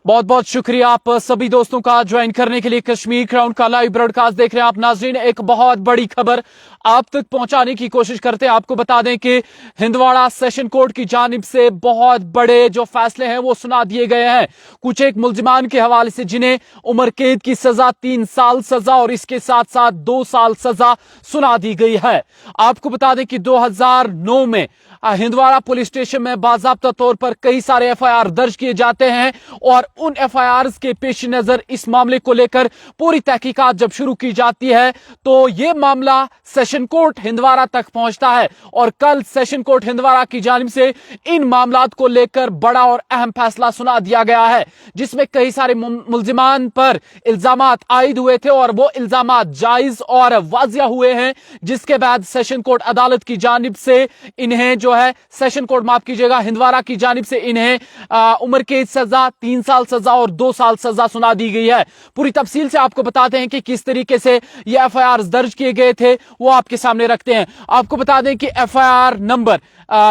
बहुत बहुत शुक्रिया आप सभी दोस्तों का ज्वाइन करने के लिए। कश्मीर क्राउन का लाइव ब्रॉडकास्ट देख रहे हैं आप नाजरीन। एक बहुत बड़ी खबर आप तक पहुंचाने की कोशिश करते हैं। आपको बता दें कि हिंदवाड़ा सेशन कोर्ट की जानिब से बहुत बड़े जो फैसले हैं वो सुना दिए गए हैं कुछ एक मुल्जिमान के हवाले से, जिन्हें उम्र कैद की सजा 3 साल सजा और इसके साथ साथ 2 साल सजा सुना दी गई है। आपको बता दें कि 2009 में हिंदवाड़ा पुलिस स्टेशन में बाज़ाब्ता तौर पर कई सारे एफआईआर दर्ज किए जाते हैं और उन एफआईआर के पेश नजर इस मामले को लेकर पूरी तहकीकात जब शुरू की जाती है तो ये मामला सेशन कोर्ट हिंदवाड़ा तक पहुंचता है और कल सेशन कोर्ट हिंदवाड़ा की जानिब से इन मामलात को लेकर बड़ा और अहम फैसला सुना दिया गया है, जिसमें कई सारे मुल्जिमान पर इल्जामात आयद हुए थे और वो इल्जामात जायज और वाजिया हुए हैं, जिसके बाद सेशन कोर्ट अदालत की जानिब से इन्हें जो है सेशन कोर्ट माफ कीजिएगा हिंदवाड़ा की जानिब से इन्हें उम्र कैद सजा 3 साल सजा और 2 साल सजा सुना दी गई है। पूरी तफसील से आपको बताते हैं कि किस तरीके से ये एफआईआर दर्ज किए गए थे, वो आपके सामने रखते हैं। आपको बता दें कि एफआईआर नंबर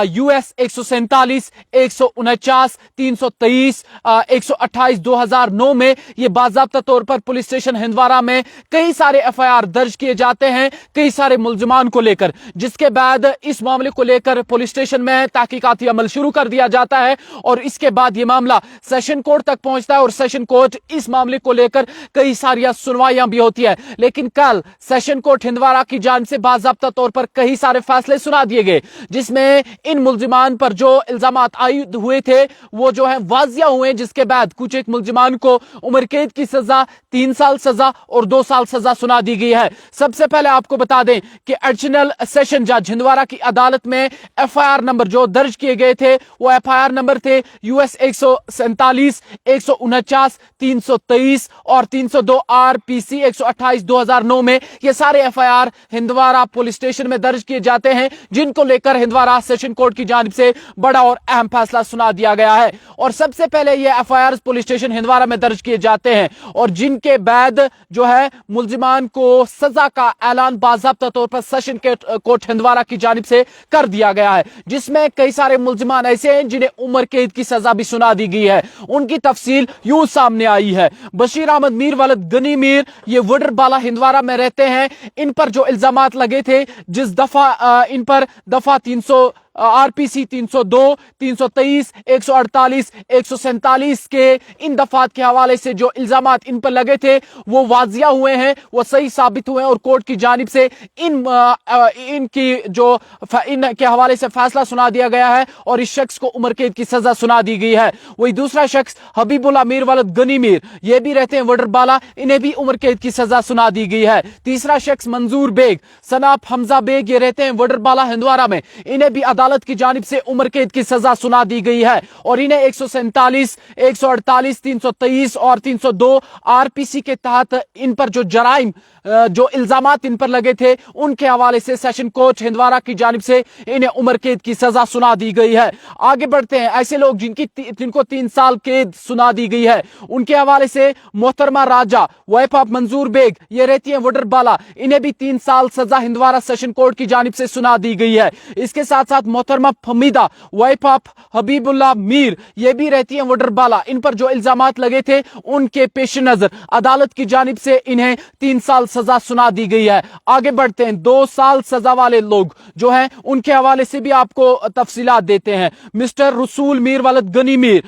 US 147, 149, 323, 128 2009 में ये बाज़ाब्ता तौर पर पुलिस स्टेशन हिंदवाड़ा में कई सारे एफआईआर दर्ज किए जाते हैं कई सारे मुल्जिमान को लेकर, जिसके बाद इस मामले को लेकर पुलिस स्टेशन में तहकीकाती अमल शुरू कर दिया जाता है और इसके बाद ये मामला सेशन कोर्ट तक पहुंचता है और सेशन कोर्ट इस मामले को लेकर कई सारी सुनवाइयां भी होती है। लेकिन कल सेशन कोर्ट हिंदवाड़ा की जानिब से बाज़ाब्ता तौर पर कई सारे फैसले सुना दिए गए, जिसमें इन मुल्जिमान पर जो इल्जामात आयद हुए थे वो जो है वाजिया हुए, जिसके बाद कुछ एक मुल्जिमान को उम्र कैद की सजा 3 साल सजा और 2 साल सजा सुना दी गई है। सबसे पहले आपको बता दें कि एडिशनल सेशन जज हिंदवाड़ा की अदालत में एफआईआर नंबर जो दर्ज किए गए थे वो एफआईआर नंबर थे US 147, 149, 323 और 302 RPC 128 2009 में ये सारे एफआईआर हिंदवाड़ा पुलिस स्टेशन में दर्ज किए जाते हैं, जिनको लेकर हिंदवाड़ा सेशन कोर्ट की जानिब से बड़ा और अहम फैसला सुना दिया गया है। और सबसे पहले ये एफआईआर पुलिस स्टेशन हिंदवाड़ा में दर्ज किए जाते हैं और जिनके बाद जो है मुल्जिमान को सजा का ऐलान बाज़ाब्ता तौर पर सेशन कोर्ट हिंदवाड़ा की जानिब से कर दिया गया है, जिसमें कई सारे मुल्जिमान ऐसे हैं जिन्हें उम्र कैद की सजा भी सुना दी गई है। उनकी तफसील यूं सामने आई है। बशीर अहमद मीर वलद गनी मीर, ये वडरबाला हिंदवाड़ा में रहते हैं। इन पर जो इल्जामात लगे थे, जिस दफा इन पर दफा 300 RPC 302, 323, 148, 147 के इन दफात के हवाले से जो इल्जामात इन पर लगे थे वो वाजिया हुए हैं, वो सही साबित हुए हैं और कोर्ट की जानिब से इनकी जो इनके हवाले से फैसला सुना दिया गया है और इस शख्स को उम्र कैद की सजा सुना दी गई है। वही दूसरा शख्स हबीबुल्ला मीर वलद गनी मीर, ये भी रहते हैं वडरबाला, इन्हें भी उम्र कैद की सजा सुना दी गई है। तीसरा शख्स मंजूर बेग सनाब हमजा बेग, ये रहते हैं वडरबाला हिंदवाड़ा में, इन्हें भी अदालत की जानिब से उम्र कैद की सजा सुना दी गई है और इन्हें 147, 148, 323 और 302 RPC के तहत इन पर जो जराइम जो इल्जामात इन पर लगे थे उनके हवाले से सेशन कोर्ट हिंदवाड़ा की जानिब से इन्हें उम्र कैद की सजा सुना दी गई है। आगे बढ़ते हैं। ऐसे लोग जिनको 3 साल कैद सुना दी गई है, उनके हवाले से मोहतरमा राजा वाइफ ऑफ मंजूर बेग, ये रहती है वडरबाला, इन्हें भी 3 साल सजा हिंदवाड़ा सेशन कोर्ट की जानिब से सुना दी गई है। इसके साथ साथ मोहतरमा फमीदा वाइफ ऑफ हबीबुल्ला मीर, ये भी रहती है वडरबाला, इन पर जो इल्जामात लगे थे उनके पेश नजर अदालत की जानिब से इन्हें 3 साल सजा सुना दी गई है। आगे बढ़ते हैं। 2 साल सजा वाले लोग जो हैं उनके हवाले से भी आपको तफसीलात देते हैं। मिस्टर रसूल मीर वलद गनी मीर,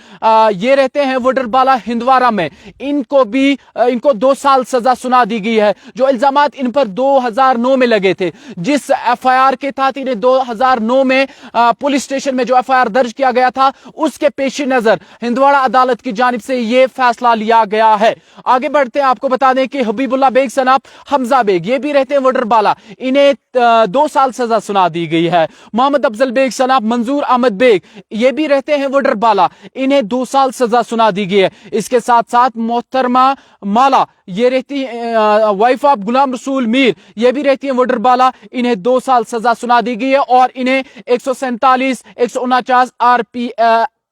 ये रहते हैं वडरबाला हिंदवाड़ा में, इनको 2 साल सजा सुना दी गई है। जो इल्जामात इन पर 2009 में लगे थे, जिस एफआईआर के तहत इन्हें 2009 में पुलिस स्टेशन में जो एफआईआर दर्ज किया गया था उसके पेश नजर हिंदवाड़ा अदालत की जानिब से यह फैसला लिया गया है। आगे बढ़ते हैं। आपको बता दें कि हबीबुल्ला बेग सनाब हमजा बेग, ये भी रहते हैं वडरबाला, इन्हें 2 साल सजा सुना दी गई है। मोहम्मद अफजल बेग सनाब मंजूर अहमद बेग, ये भी रहते हैं वडरबाला, इन्हें 2 साल सजा सुना दी गई है। इसके साथ साथ मोहतरमा माला, ये रहती वाइफ ऑफ गुलाम रसूल मीर, ये भी रहती है वडरबाला, इन्हें 2 साल सजा सुना दी गई है और इन्हें 147, 149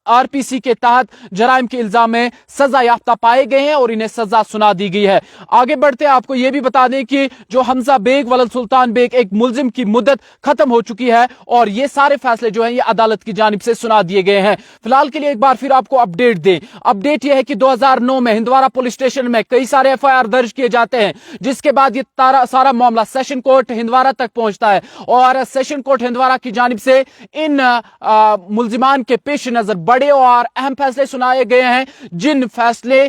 आरपीसी के तहत जराइम के इल्जाम में सजा याफ्ता पाए गए हैं और इन्हें सजा सुना दी गई है। आगे बढ़ते आपको यह भी बता दें कि जो हमजा बेग वलद सुल्तान बेग एक मुलजिम की मुद्दत खत्म हो चुकी है और ये सारे फैसले जो हैं ये अदालत की जानिब से सुना दिए गए हैं। फिलहाल के लिए एक बार फिर आपको अपडेट दें। अपडेट यह है कि 2009 में हिंदवारा पुलिस स्टेशन में कई सारे एफआईआर दर्ज किए जाते हैं, जिसके बाद ये सारा मामला सेशन कोर्ट हिंदवारा तक पहुंचता है और सेशन कोर्ट हिंदवारा की जानिब से इन मुलजिमान के पेश नजर बड़े और अहम फैसले सुनाए गए हैं, जिन फैसले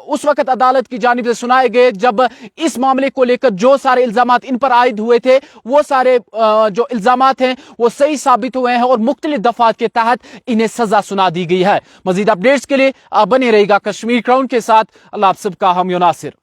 उस वक्त अदालत की जानिब से सुनाए गए जब इस मामले को लेकर जो सारे इल्जामात इन पर आयद हुए थे वो सारे जो इल्जामात हैं वो सही साबित हुए हैं और मुख्तलिफ दफात के तहत इन्हें सजा सुना दी गई है। मजीद अपडेट्स के लिए बने रहेगा कश्मीर क्राउन के साथ। अल्लाह आप सबका हम नासिर।